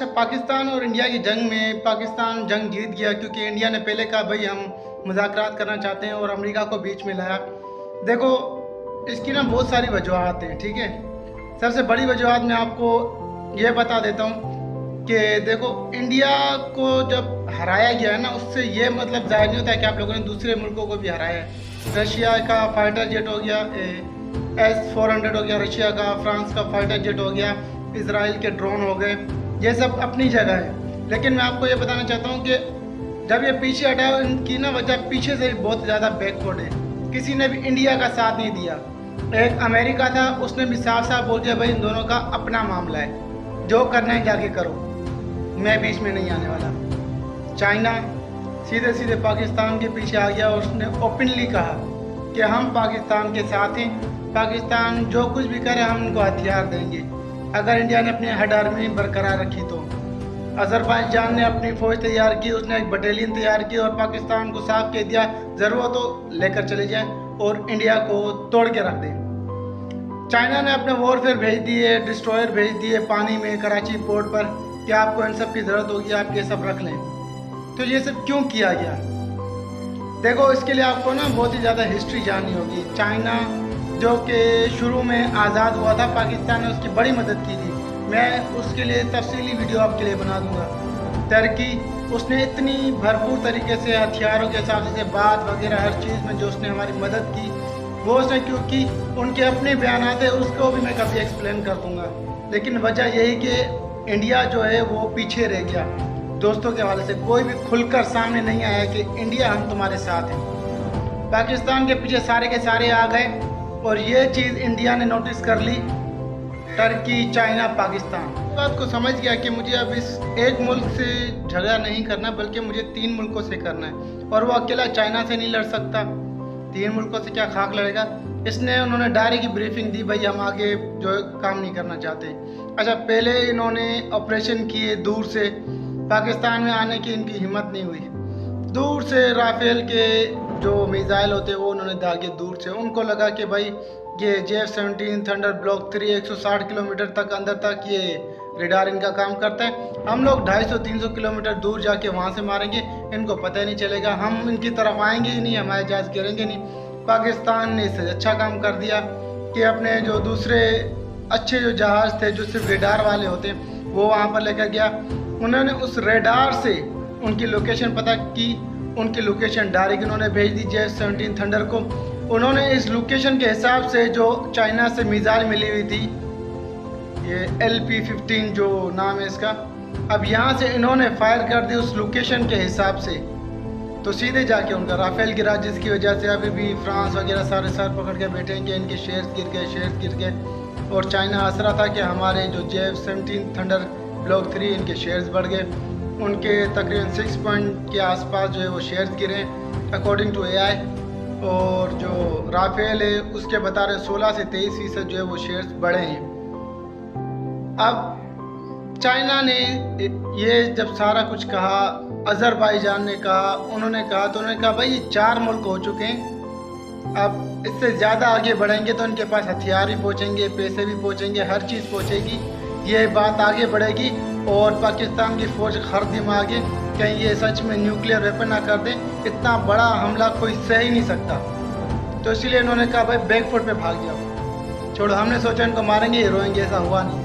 अच्छा, पाकिस्तान और इंडिया की जंग में पाकिस्तान जंग जीत गया क्योंकि इंडिया ने पहले कहा भाई हम मुज़ाकरात करना चाहते हैं और अमेरिका को बीच में लाया। देखो, इसकी ना बहुत सारी वजूहत हैं, ठीक है। सबसे बड़ी वजूहत मैं आपको ये बता देता हूँ कि देखो, इंडिया को जब हराया गया है ना, उससे ये मतलब ज़ाहिर नहीं होता है कि आप लोगों ने दूसरे मुल्कों को भी हराया है। रशिया का फाइटर जेट हो गया, S-400 हो गया रशिया का, फ्रांस का फाइटर जेट हो गया, इसराइल के ड्रोन हो गए, ये सब अपनी जगह है। लेकिन मैं आपको ये बताना चाहता हूँ कि जब ये पीछे हटा, इनकी ना वजह पीछे से बहुत ज़्यादा बैकवर्ड है। किसी ने भी इंडिया का साथ नहीं दिया। एक अमेरिका था, उसने भी साफ साफ बोल दिया भाई इन दोनों का अपना मामला है, जो करना है जाके करो, मैं बीच में नहीं आने वाला। चाइना सीधे सीधे पाकिस्तान के पीछे आ गया और उसने ओपनली कहा कि हम पाकिस्तान के साथ हैं, पाकिस्तान जो कुछ भी करे हम उनको हथियार देंगे अगर इंडिया ने अपनी हेड आर्मी बरकरार रखी तो। अज़रबैजान ने अपनी फ़ौज तैयार की, उसने एक बटालियन तैयार की और पाकिस्तान को साफ कह दिया ज़रूरत हो लेकर चले जाएं और इंडिया को तोड़ के रख दें। चाइना ने अपने वॉरफेयर भेज दिए, डिस्ट्रॉयर भेज दिए पानी में कराची पोर्ट पर कि आपको इन सब की ज़रूरत होगी, आप ये सब रख लें। तो ये सब क्यों किया गया? देखो, इसके लिए आपको ना बहुत ही ज़्यादा हिस्ट्री जाननी होगी। चाइना जो कि शुरू में आज़ाद हुआ था, पाकिस्तान ने उसकी बड़ी मदद की थी। मैं उसके लिए तफसीली वीडियो आपके लिए बना दूंगा। टर्की, उसने इतनी भरपूर तरीके से हथियारों के हिसाब से बात वगैरह हर चीज़ में जो उसने हमारी मदद की, वो उसने क्योंकि उनके अपने बयान है, उसको भी मैं कभी एक्सप्लेन कर दूंगा। लेकिन वजह यही कि इंडिया जो है वो पीछे रह गया। दोस्तों के हवाले से कोई भी खुलकर सामने नहीं आया कि इंडिया हम तुम्हारे साथ हैं। पाकिस्तान के पीछे सारे के सारे आ गए और ये चीज़ इंडिया ने नोटिस कर ली। टर्की, चाइना, पाकिस्तान बात को समझ गया कि मुझे अब इस एक मुल्क से झगड़ा नहीं करना, बल्कि मुझे 3 मुल्कों से करना है। और वो अकेला चाइना से नहीं लड़ सकता, 3 मुल्कों से क्या खाक लड़ेगा। इसने उन्होंने डायरेक्ट की ब्रीफिंग दी, भाई हम आगे जो काम नहीं करना चाहते। अच्छा, पहले इन्होंने ऑपरेशन किए दूर से, पाकिस्तान में आने की इनकी हिम्मत नहीं हुई। दूर से राफेल के जो मिसाइल होते हैं वो उन्होंने दागे दूर से। उनको लगा कि भाई ये JF-17 थंडर ब्लॉक 3 160 किलोमीटर तक अंदर तक ये रेडार इनका काम करता है। हम लोग 250-300 किलोमीटर दूर जाके वहाँ से मारेंगे, इनको पता ही नहीं चलेगा, हम इनकी तरफ आएंगे ही नहीं, हमारे जहाज गिरेंगे नहीं। पाकिस्तान ने इससे अच्छा काम कर दिया कि अपने जो दूसरे अच्छे जो जहाज़ थे जो सिर्फ रेडार वाले होते वो वहाँ पर लेकर गया। उन्होंने उस रेडार से उनकी लोकेशन पता की, उनकी लोकेशन डायरेक्ट उन्होंने भेज दी JF-17 थंडर को। उन्होंने इस लोकेशन के हिसाब से जो चाइना से मिसाइल मिली हुई थी, ये LP-15 जो नाम है इसका, अब यहाँ से इन्होंने फायर कर दी उस लोकेशन के हिसाब से। तो सीधे जाके उनका राफेल गिरा, जिसकी वजह से अभी भी फ्रांस वगैरह सारे सर पकड़ के बैठेंगे, इनके शेयर्स गिर गए। और चाइना हंस रहा था कि हमारे जो JF-17 थंडर ब्लॉक 3 इनके शेयर्स बढ़ गए। उनके तकरीबन 6 पॉइंट के आसपास जो है वो शेयर्स गिरे अकॉर्डिंग टू AI। और जो राफेल है उसके बता रहे 16 से 23% जो है वो शेयर्स बढ़े हैं। अब चाइना ने ये जब सारा कुछ कहा, अज़रबैजान ने कहा, उन्होंने कहा, तो उन्होंने कहा भाई ये 4 मुल्क हो चुके हैं, अब इससे ज़्यादा आगे बढ़ेंगे तो इनके पास हथियार भी पहुँचेंगे, पैसे भी पहुँचेंगे, हर चीज़ पहुँचेगी, ये बात आगे बढ़ेगी। और पाकिस्तान की फ़ौज हर दिमाग है, कहीं ये सच में न्यूक्लियर वेपन ना कर दें, इतना बड़ा हमला कोई सह ही नहीं सकता। तो इसीलिए इन्होंने कहा भाई बैकफुट पे भाग जाओ, छोड़ो, हमने सोचा इनको मारेंगे, ये रोएंगे, ऐसा हुआ नहीं।